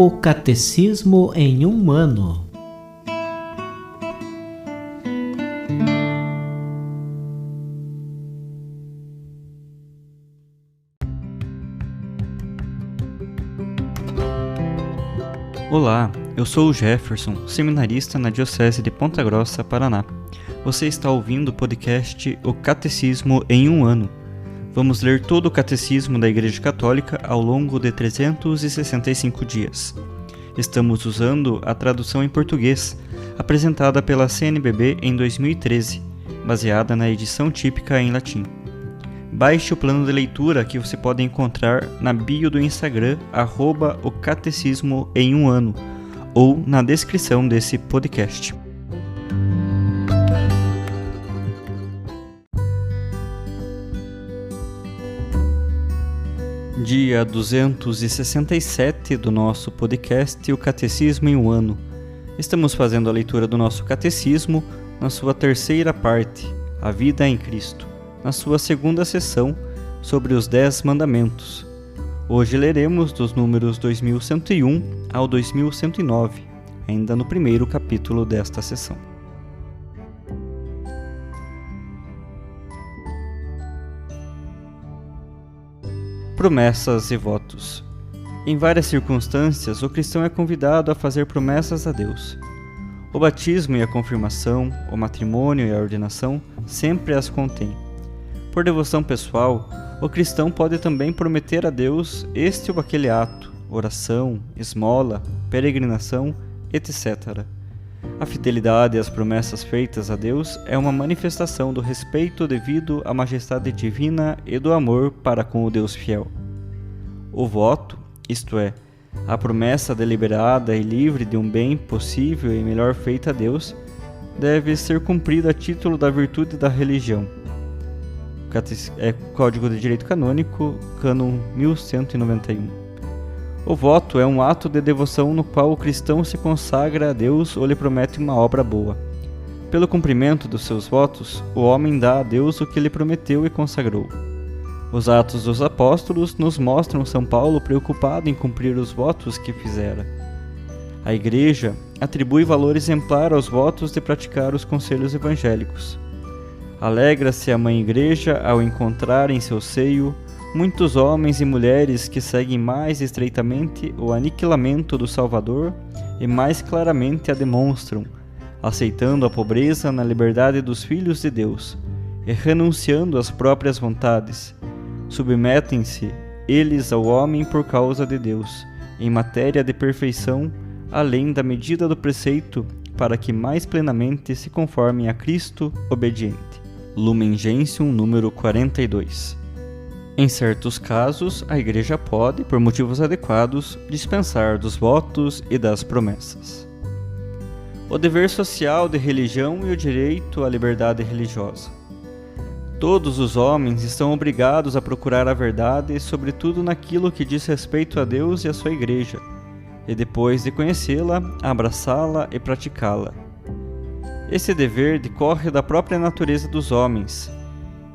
O Catecismo em um ano. Olá, eu sou o Jefferson, seminarista na Diocese de Ponta Grossa, Paraná. Você está ouvindo o podcast O Catecismo em um ano. Vamos ler todo o Catecismo da Igreja Católica ao longo de 365 dias. Estamos usando a tradução em português, apresentada pela CNBB em 2013, baseada na edição típica em latim. Baixe o plano de leitura que você pode encontrar na bio do Instagram, @o Catecismo em um ano, ou na descrição desse podcast. Dia 267 do nosso podcast, o Catecismo em um ano. Estamos fazendo a leitura do nosso Catecismo na sua terceira parte, a vida em Cristo, na sua segunda sessão sobre os 10 mandamentos. Hoje leremos dos números 2101 ao 2109, ainda no primeiro capítulo desta sessão. Promessas e votos. Em várias circunstâncias, o cristão é convidado a fazer promessas a Deus. O batismo e a confirmação, o matrimônio e a ordenação sempre as contêm. Por devoção pessoal, o cristão pode também prometer a Deus este ou aquele ato, oração, esmola, peregrinação, etc. A fidelidade às promessas feitas a Deus é uma manifestação do respeito devido à majestade divina e do amor para com o Deus fiel. O voto, isto é, a promessa deliberada e livre de um bem possível e melhor feita a Deus, deve ser cumprida a título da virtude da religião. Código de Direito Canônico, Cânon 1191. O voto é um ato de devoção no qual o cristão se consagra a Deus ou lhe promete uma obra boa. Pelo cumprimento dos seus votos, o homem dá a Deus o que lhe prometeu e consagrou. Os Atos dos Apóstolos nos mostram São Paulo preocupado em cumprir os votos que fizera. A Igreja atribui valor exemplar aos votos de praticar os conselhos evangélicos. Alegra-se a Mãe Igreja ao encontrar em seu seio muitos homens e mulheres que seguem mais estreitamente o aniquilamento do Salvador e mais claramente a demonstram, aceitando a pobreza na liberdade dos filhos de Deus e renunciando às próprias vontades. Submetem-se eles ao homem por causa de Deus, em matéria de perfeição, além da medida do preceito, para que mais plenamente se conformem a Cristo obediente. Lumen Gentium, número 42. Em certos casos, a Igreja pode, por motivos adequados, dispensar dos votos e das promessas. O dever social de religião e o direito à liberdade religiosa. Todos os homens estão obrigados a procurar a verdade, sobretudo naquilo que diz respeito a Deus e a sua Igreja, e depois de conhecê-la, abraçá-la e praticá-la. Esse dever decorre da própria natureza dos homens,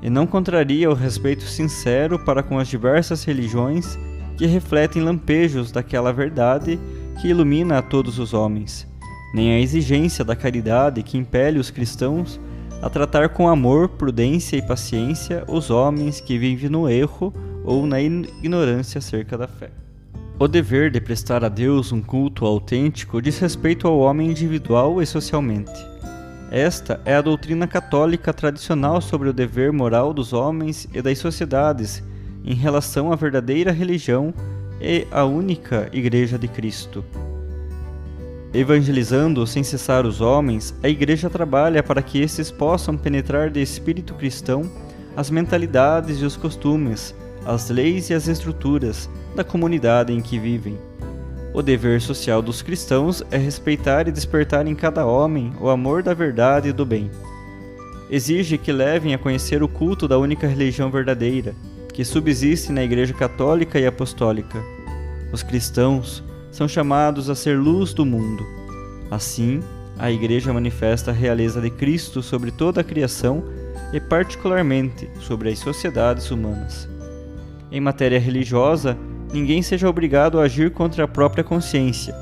e não contraria o respeito sincero para com as diversas religiões que refletem lampejos daquela verdade que ilumina a todos os homens, nem a exigência da caridade que impele os cristãos a tratar com amor, prudência e paciência os homens que vivem no erro ou na ignorância acerca da fé. O dever de prestar a Deus um culto autêntico diz respeito ao homem individual e socialmente. Esta é a doutrina católica tradicional sobre o dever moral dos homens e das sociedades em relação à verdadeira religião e à única Igreja de Cristo. Evangelizando sem cessar os homens, a Igreja trabalha para que estes possam penetrar de espírito cristão as mentalidades e os costumes, as leis e as estruturas da comunidade em que vivem. O dever social dos cristãos é respeitar e despertar em cada homem o amor da verdade e do bem. Exige que levem a conhecer o culto da única religião verdadeira, que subsiste na Igreja Católica e Apostólica. Os cristãos são chamados a ser luz do mundo. Assim, a Igreja manifesta a realeza de Cristo sobre toda a criação e particularmente sobre as sociedades humanas. Em matéria religiosa, ninguém seja obrigado a agir contra a própria consciência,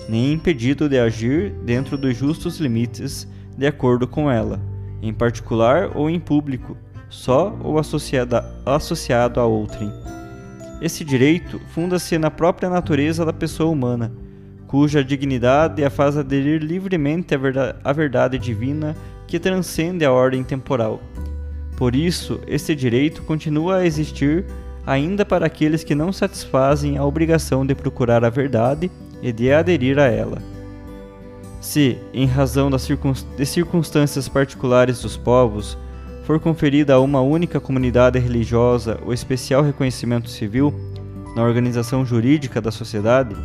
nem impedido de agir dentro dos justos limites de acordo com ela, em particular ou em público, só ou associado a outrem. Esse direito funda-se na própria natureza da pessoa humana, cuja dignidade a faz aderir livremente à verdade divina que transcende a ordem temporal. Por isso, este direito continua a existir ainda para aqueles que não satisfazem a obrigação de procurar a verdade e de aderir a ela. Se, em razão de circunstâncias particulares dos povos, for conferida a uma única comunidade religiosa o especial reconhecimento civil na organização jurídica da sociedade,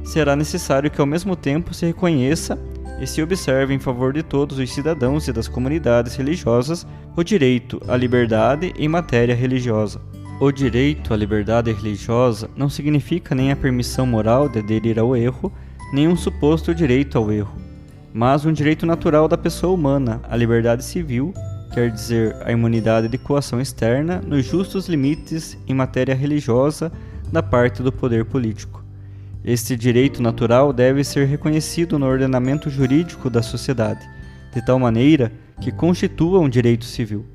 será necessário que ao mesmo tempo se reconheça e se observe em favor de todos os cidadãos e das comunidades religiosas o direito à liberdade em matéria religiosa. O direito à liberdade religiosa não significa nem a permissão moral de aderir ao erro, nem um suposto direito ao erro, mas um direito natural da pessoa humana, a liberdade civil, quer dizer, a imunidade de coação externa nos justos limites em matéria religiosa da parte do poder político. Este direito natural deve ser reconhecido no ordenamento jurídico da sociedade, de tal maneira que constitua um direito civil.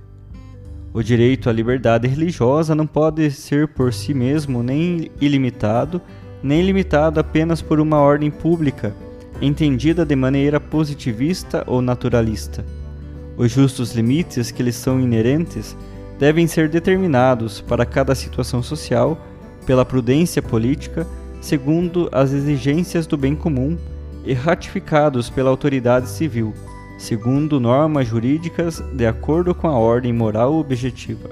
O direito à liberdade religiosa não pode ser por si mesmo nem ilimitado, nem limitado apenas por uma ordem pública, entendida de maneira positivista ou naturalista. Os justos limites que lhes são inerentes devem ser determinados para cada situação social pela prudência política, segundo as exigências do bem comum, e ratificados pela autoridade civil, segundo normas jurídicas de acordo com a ordem moral objetiva.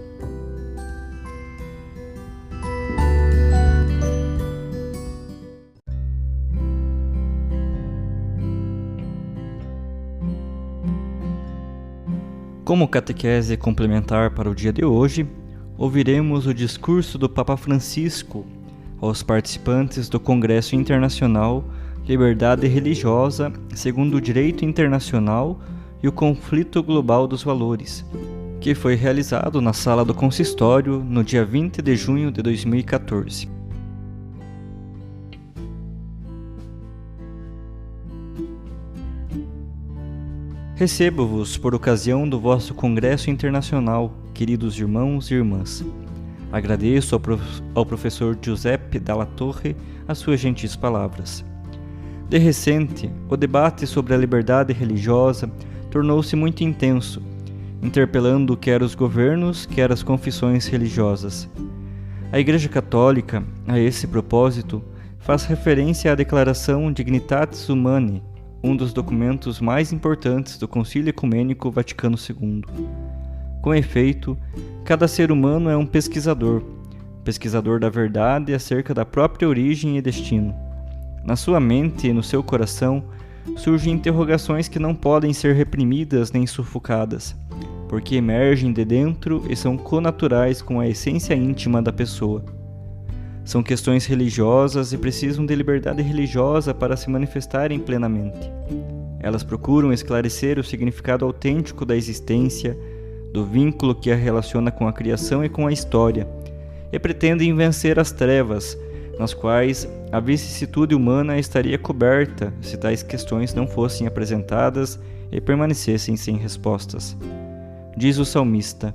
Como catequese complementar para o dia de hoje, ouviremos o discurso do Papa Francisco aos participantes do Congresso Internacional Liberdade Religiosa segundo o Direito Internacional e o Conflito Global dos Valores, que foi realizado na Sala do Consistório no dia 20 de junho de 2014. Recebo-vos por ocasião do vosso Congresso Internacional, queridos irmãos e irmãs. Agradeço ao professor Giuseppe Dalla Torre as suas gentis palavras. De recente, o debate sobre a liberdade religiosa tornou-se muito intenso, interpelando quer os governos, quer as confissões religiosas. A Igreja Católica, a esse propósito, faz referência à Declaração Dignitatis Humanae, um dos documentos mais importantes do Concílio Ecumênico Vaticano II. Com efeito, cada ser humano é um pesquisador da verdade acerca da própria origem e destino. Na sua mente e no seu coração surgem interrogações que não podem ser reprimidas nem sufocadas, porque emergem de dentro e são connaturais com a essência íntima da pessoa. São questões religiosas e precisam de liberdade religiosa para se manifestarem plenamente. Elas procuram esclarecer o significado autêntico da existência, do vínculo que a relaciona com a criação e com a história, e pretendem vencer as trevas, nas quais a vicissitude humana estaria coberta se tais questões não fossem apresentadas e permanecessem sem respostas. Diz o salmista: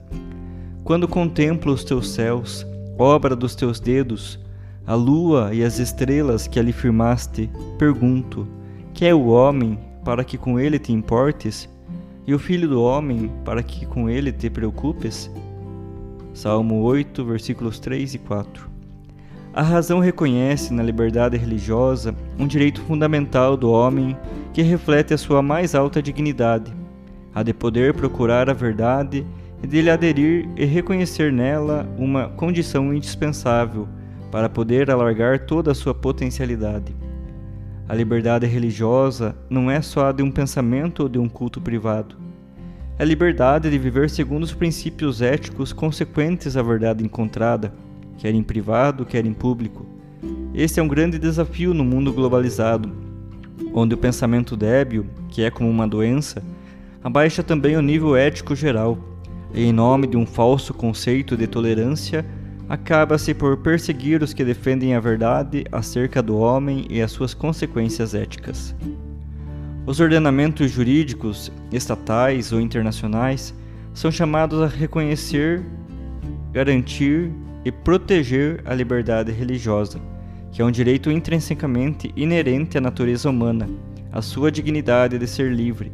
quando contemplo os teus céus, obra dos teus dedos, a lua e as estrelas que ali firmaste, pergunto: que é o homem para que com ele te importes, e o filho do homem para que com ele te preocupes? Salmo 8, versículos 3 e 4. A razão reconhece na liberdade religiosa um direito fundamental do homem que reflete a sua mais alta dignidade, a de poder procurar a verdade e de lhe aderir e reconhecer nela uma condição indispensável para poder alargar toda a sua potencialidade. A liberdade religiosa não é só a de um pensamento ou de um culto privado. É a liberdade de viver segundo os princípios éticos consequentes à verdade encontrada, quer em privado, quer em público. Este é um grande desafio no mundo globalizado, onde o pensamento débil, que é como uma doença, abaixa também o nível ético geral, e em nome de um falso conceito de tolerância, acaba-se por perseguir os que defendem a verdade acerca do homem e as suas consequências éticas. Os ordenamentos jurídicos, estatais ou internacionais, são chamados a reconhecer, garantir e proteger a liberdade religiosa, que é um direito intrinsecamente inerente à natureza humana, à sua dignidade de ser livre,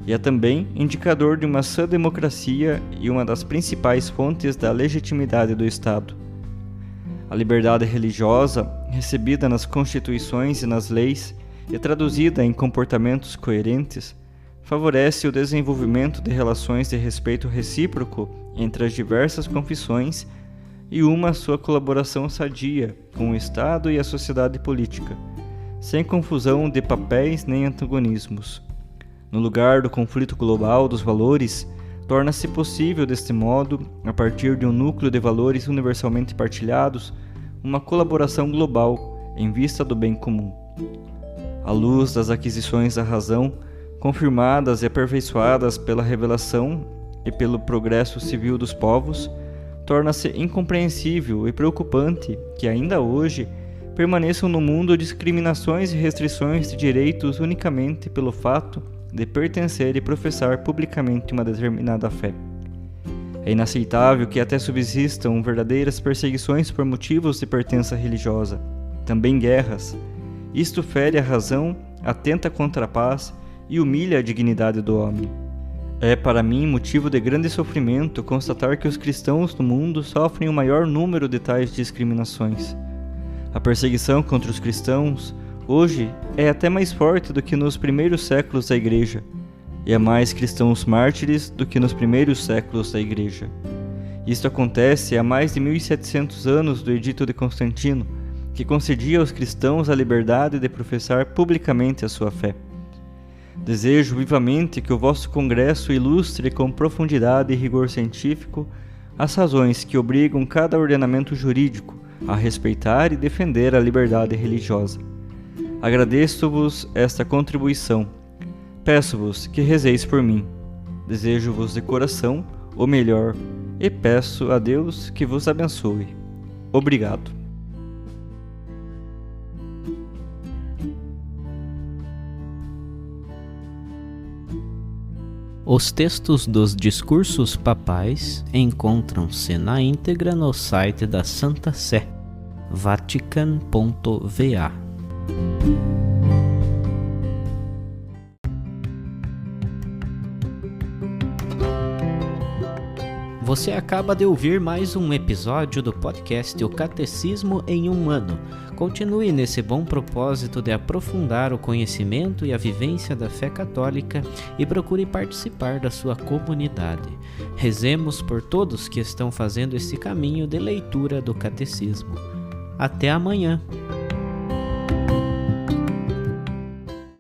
e é também indicador de uma sã democracia e uma das principais fontes da legitimidade do Estado. A liberdade religiosa, recebida nas constituições e nas leis e traduzida em comportamentos coerentes, favorece o desenvolvimento de relações de respeito recíproco entre as diversas confissões e uma sua colaboração sadia com o Estado e a sociedade política, sem confusão de papéis nem antagonismos. No lugar do conflito global dos valores, torna-se possível, deste modo, a partir de um núcleo de valores universalmente partilhados, uma colaboração global em vista do bem comum. À luz das aquisições da razão, confirmadas e aperfeiçoadas pela revelação e pelo progresso civil dos povos, torna-se incompreensível e preocupante que ainda hoje permaneçam no mundo discriminações e restrições de direitos unicamente pelo fato de pertencer e professar publicamente uma determinada fé. É inaceitável que até subsistam verdadeiras perseguições por motivos de pertença religiosa, também guerras. Isto fere a razão, atenta contra a paz e humilha a dignidade do homem. É para mim motivo de grande sofrimento constatar que os cristãos no mundo sofrem o maior número de tais discriminações. A perseguição contra os cristãos hoje é até mais forte do que nos primeiros séculos da Igreja, e há mais cristãos mártires do que nos primeiros séculos da Igreja. Isto acontece há mais de 1700 anos do Edito de Constantino, que concedia aos cristãos a liberdade de professar publicamente a sua fé. Desejo vivamente que o vosso congresso ilustre com profundidade e rigor científico as razões que obrigam cada ordenamento jurídico a respeitar e defender a liberdade religiosa. Agradeço-vos esta contribuição. Peço-vos que rezeis por mim. Desejo-vos de coração o melhor e peço a Deus que vos abençoe. Obrigado. Os textos dos discursos papais encontram-se na íntegra no site da Santa Sé, vatican.va. Você acaba de ouvir mais um episódio do podcast O Catecismo em um Ano. Continue nesse bom propósito de aprofundar o conhecimento e a vivência da fé católica e procure participar da sua comunidade. Rezemos por todos que estão fazendo esse caminho de leitura do Catecismo. Até amanhã!